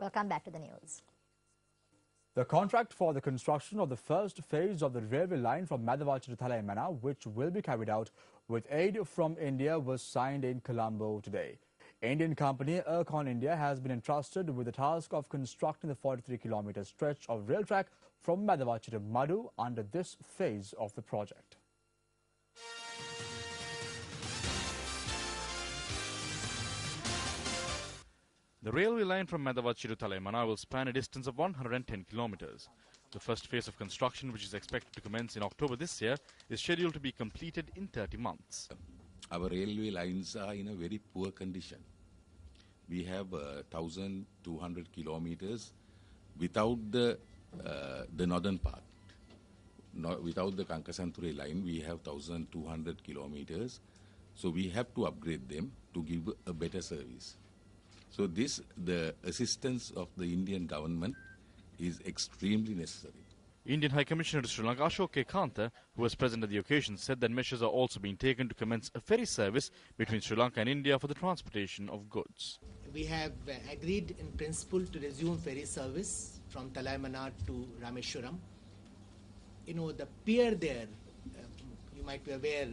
Welcome back to the news. The contract for the construction of the first phase of the railway line from Madhavachi to Thalaimana, which will be carried out with aid from India, was signed in Colombo today. Indian company Ercon India has been entrusted with the task of constructing the 43-kilometer stretch of rail track from Madhavachi to Madu under this phase of the project. The railway line from Madhavachi to Thalaimana will span a distance of 110 kilometers. The first phase of construction, which is expected to commence in October this year, is scheduled to be completed in 30 months. Our railway lines are in a very poor condition. We have 1,200 kilometers without the northern part. Without the Kankasanture line, we have 1,200 kilometers. So we have to upgrade them to give a better service. So the assistance of the Indian government is extremely necessary. Indian High Commissioner to Sri Lanka, Ashok K. Kanta, who was present at the occasion, said that measures are also being taken to commence a ferry service between Sri Lanka and India for the transportation of goods. We have agreed in principle to resume ferry service from Thalaimana to Rameshwaram. You know, the pier there, you might be aware,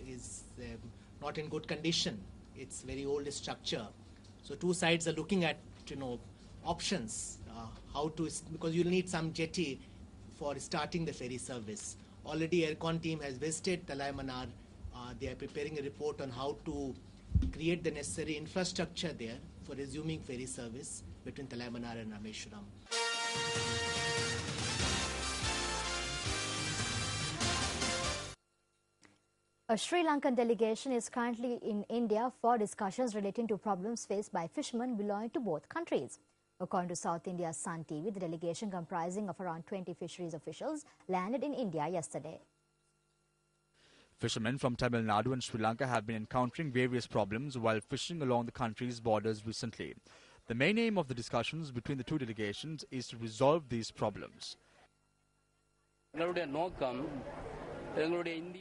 is not in good condition. It's very old structure. So two sides are looking at, options, how to, because you'll need some jetty for starting the ferry service. Already Ercon team has visited Thalaimana. They are preparing a report on how to create the necessary infrastructure there for resuming ferry service between Thalaimana and Rameshwaram. A Sri Lankan delegation is currently in India for discussions relating to problems faced by fishermen belonging to both countries. According to South India's Sun TV, the delegation comprising of around 20 fisheries officials landed in India yesterday. Fishermen from Tamil Nadu and Sri Lanka have been encountering various problems while fishing along the country's borders recently. The main aim of the discussions between the two delegations is to resolve these problems.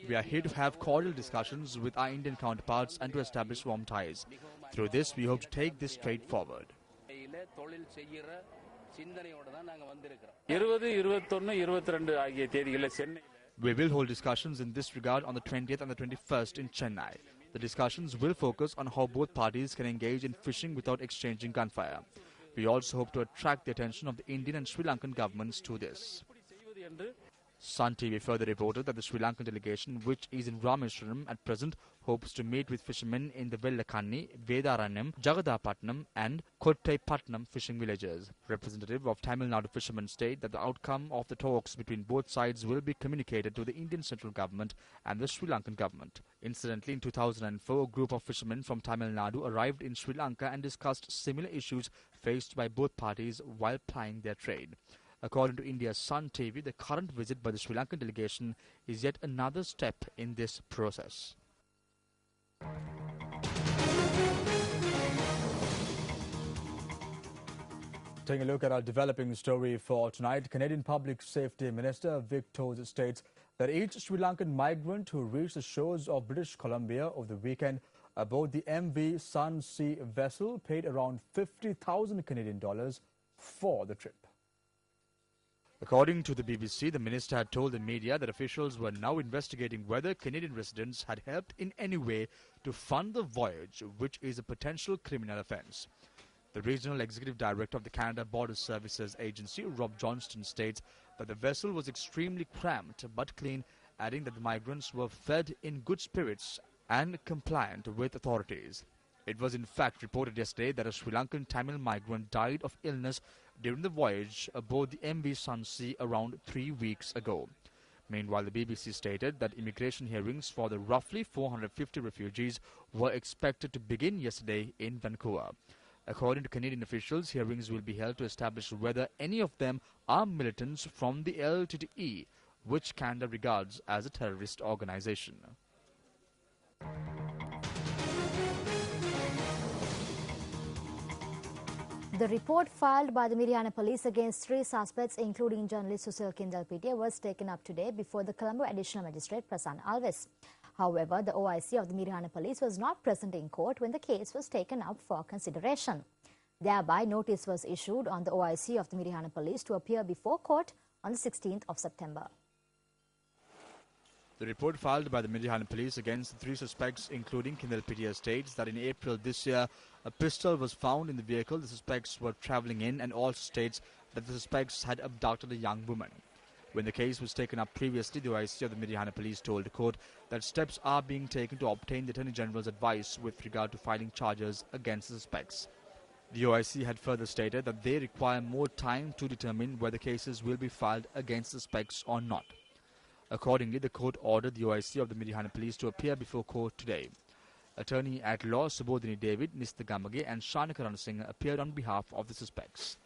We are here to have cordial discussions with our Indian counterparts and to establish warm ties. Through this, we hope to take this trade forward. We will hold discussions in this regard on the 20th and the 21st in Chennai. The discussions will focus on how both parties can engage in fishing without exchanging gunfire. We also hope to attract the attention of the Indian and Sri Lankan governments to this. Sun TV further reported that the Sri Lankan delegation, which is in Rameshwaram at present, hopes to meet with fishermen in the Vellakanni, Vedaranyam, Jagadapatnam and Kottaipatnam fishing villages. Representative of Tamil Nadu fishermen state that the outcome of the talks between both sides will be communicated to the Indian central government and the Sri Lankan government. Incidentally, in 2004, a group of fishermen from Tamil Nadu arrived in Sri Lanka and discussed similar issues faced by both parties while plying their trade. According to India's Sun TV, the current visit by the Sri Lankan delegation is yet another step in this process. Taking a look at our developing story for tonight, Canadian Public Safety Minister Vic Toes states that each Sri Lankan migrant who reached the shores of British Columbia over the weekend aboard the MV Sun Sea vessel paid around 50,000 Canadian dollars for the trip. According to the BBC, the minister had told the media that officials were now investigating whether Canadian residents had helped in any way to fund the voyage, which is a potential criminal offence. The Regional Executive Director of the Canada Border Services Agency, Rob Johnston, states that the vessel was extremely cramped but clean, adding that the migrants were fed in good spirits and compliant with authorities. It was in fact reported yesterday that a Sri Lankan Tamil migrant died of illness during the voyage aboard the MV Sun Sea around 3 weeks ago. Meanwhile, the BBC stated that immigration hearings for the roughly 450 refugees were expected to begin yesterday in Vancouver. According to Canadian officials, hearings will be held to establish whether any of them are militants from the LTTE, which Canada regards as a terrorist organization. The report filed by the Miriyana police against 3 suspects, including journalist Susil Kindalpitiya, was taken up today before the Colombo Additional Magistrate Prasanth Alves. However, the OIC of the Miriyana police was not present in court when the case was taken up for consideration. Thereby, notice was issued on the OIC of the Mirihana Police to appear before court on the 16th of September. The report filed by the Mirihana Police against the 3 suspects, including Kindalpitiya, states that in April this year, a pistol was found in the vehicle the suspects were travelling in, and also states that the suspects had abducted a young woman. When the case was taken up previously, the OIC of the Mirihana Police told the court that steps are being taken to obtain the Attorney General's advice with regard to filing charges against the suspects. The OIC had further stated that they require more time to determine whether cases will be filed against the suspects or not. Accordingly, the court ordered the OIC of the Mirihana Police to appear before court today. Attorney at law Subodhini David, Nista Gamage and Shanika Ranasinghe appeared on behalf of the suspects.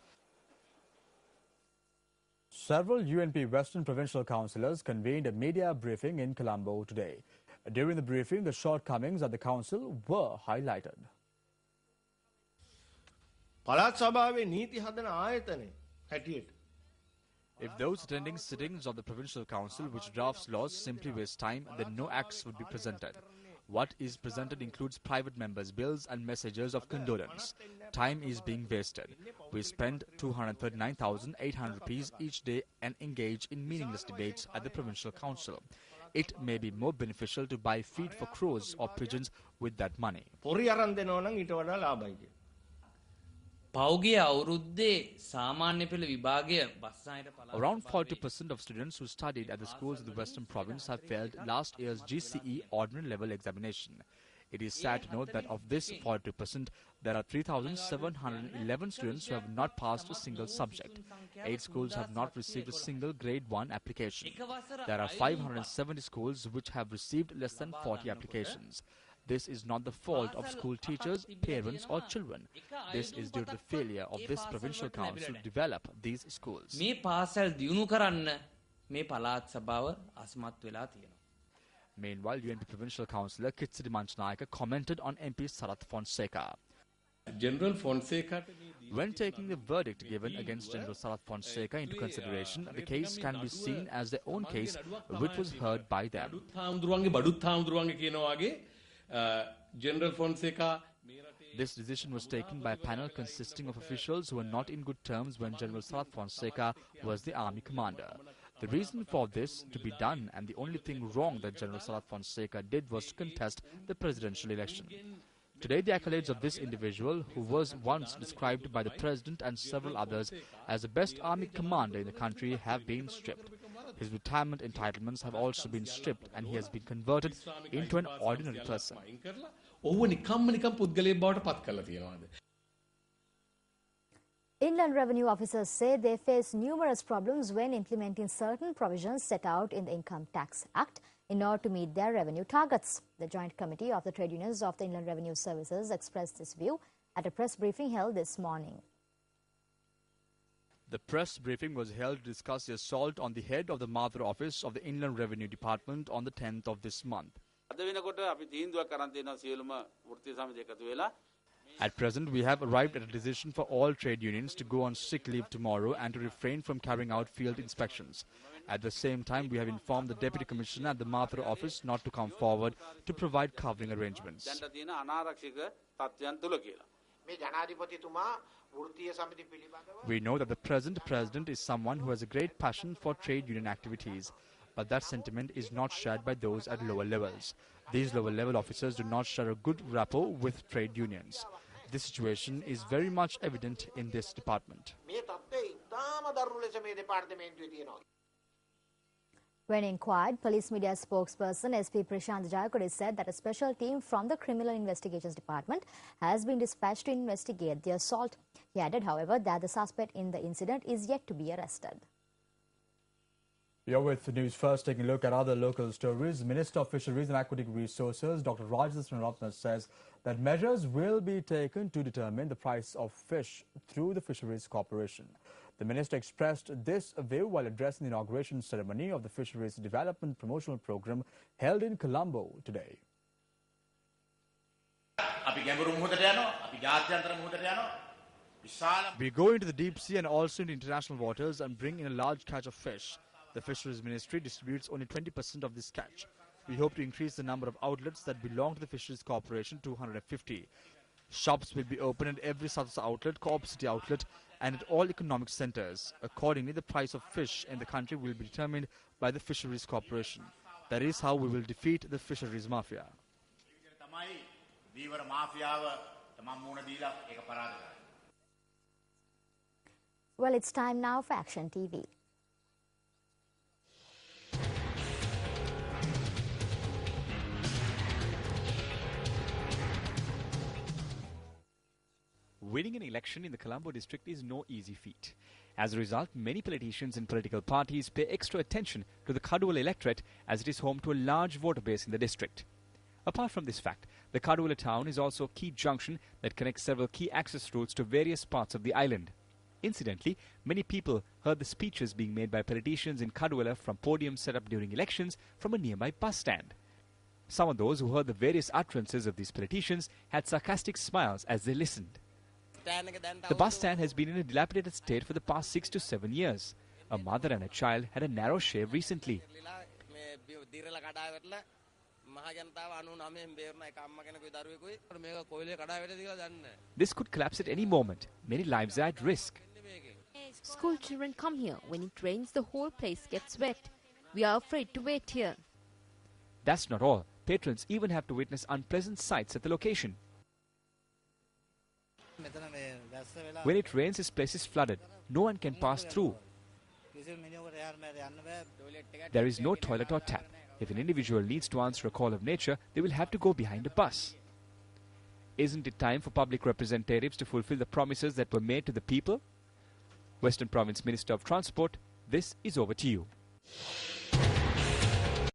Several UNP Western Provincial councillors convened a media briefing in Colombo today. During the briefing, the shortcomings of the council were highlighted. If those attending sittings of the Provincial Council which drafts laws simply waste time, then no acts would be presented. What is presented includes private members' bills and messages of condolence. Time is being wasted. We spend 239,800 rupees each day and engage in meaningless debates at the Provincial Council. It may be more beneficial to buy feed for crows or pigeons with that money. Around 42% of students who studied at the schools of the Western Province have failed last year's GCE ordinary level examination. It is sad to note that of this 42%, there are 3,711 students who have not passed a single subject. 8 schools have not received a single grade 1 application. There are 570 schools which have received less than 40 applications. This is not the fault of school teachers, parents or children. This is due to the failure of this provincial council to develop these schools. Meanwhile, UNP Provincial Councillor Kitsidi Manchanayaka commented on MP Sarath Fonseca. General Fonseca, when taking the verdict given against General Sarath Fonseca into consideration, the case can be seen as their own case, which was heard by them. General Fonseca. This decision was taken by a panel consisting of officials who were not in good terms when General Sarath Fonseca was the army commander. The reason for this to be done, and the only thing wrong that General Sarath Fonseca did, was to contest the presidential election. Today, the accolades of this individual, who was once described by the President and several others as the best army commander in the country, have been stripped. His retirement entitlements have also been stripped, and he has been converted into an ordinary person. Inland Revenue officers say they face numerous problems when implementing certain provisions set out in the Income Tax Act in order to meet their revenue targets. The Joint Committee of the Trade Unions of the Inland Revenue Services expressed this view at a press briefing held this morning. The press briefing was held to discuss the assault on the head of the Mother Office of the Inland Revenue Department on the 10th of this month. At present, we have arrived at a decision for all trade unions to go on sick leave tomorrow and to refrain from carrying out field inspections. At the same time, we have informed the Deputy Commissioner at the Mother Office not to come forward to provide covering arrangements. We know that the present President is someone who has a great passion for trade union activities, but that sentiment is not shared by those at lower levels. These lower level officers do not share a good rapport with trade unions. This situation is very much evident in this department. When inquired, police media spokesperson SP Prashant Jayakodi said that a special team from the Criminal Investigations Department has been dispatched to investigate the assault. He added, however, that the suspect in the incident is yet to be arrested. You're with the news first, taking a look at other local stories. Minister of Fisheries and Aquatic Resources, Dr. Rajendra Ratna, says that measures will be taken to determine the price of fish through the Fisheries Corporation. The minister expressed this view while addressing the inauguration ceremony of the Fisheries Development Promotional Program held in Colombo today. We go into the deep sea and also into international waters and bring in a large catch of fish. The Fisheries Ministry distributes only 20% of this catch. We hope to increase the number of outlets that belong to the Fisheries Corporation to 150. Shops will be open at every Satsa outlet, Co-op City outlet and at all economic centres. Accordingly, the price of fish in the country will be determined by the Fisheries Corporation. That is how we will defeat the fisheries mafia. Well, it's time now for Action TV. Winning an election in the Colombo district is no easy feat. As a result, many politicians and political parties pay extra attention to the Kaduwala electorate as it is home to a large voter base in the district. Apart from this fact, the Kaduwala town is also a key junction that connects several key access routes to various parts of the island. Incidentally, many people heard the speeches being made by politicians in Kaduwala from podiums set up during elections from a nearby bus stand. Some of those who heard the various utterances of these politicians had sarcastic smiles as they listened. The bus stand has been in a dilapidated state for the past 6 to 7 years. A mother and a child had a narrow shave recently. This could collapse at any moment. Many lives are at risk. School children come here. When it rains, the whole place gets wet. We are afraid to wait here. That's not all. Patrons even have to witness unpleasant sights at the location. When it rains, this place is flooded. No one can pass through. There is no toilet or tap. If an individual needs to answer a call of nature, they will have to go behind a bus. Isn't it time for public representatives to fulfill the promises that were made to the people? Western Province Minister of Transport, this is over to you.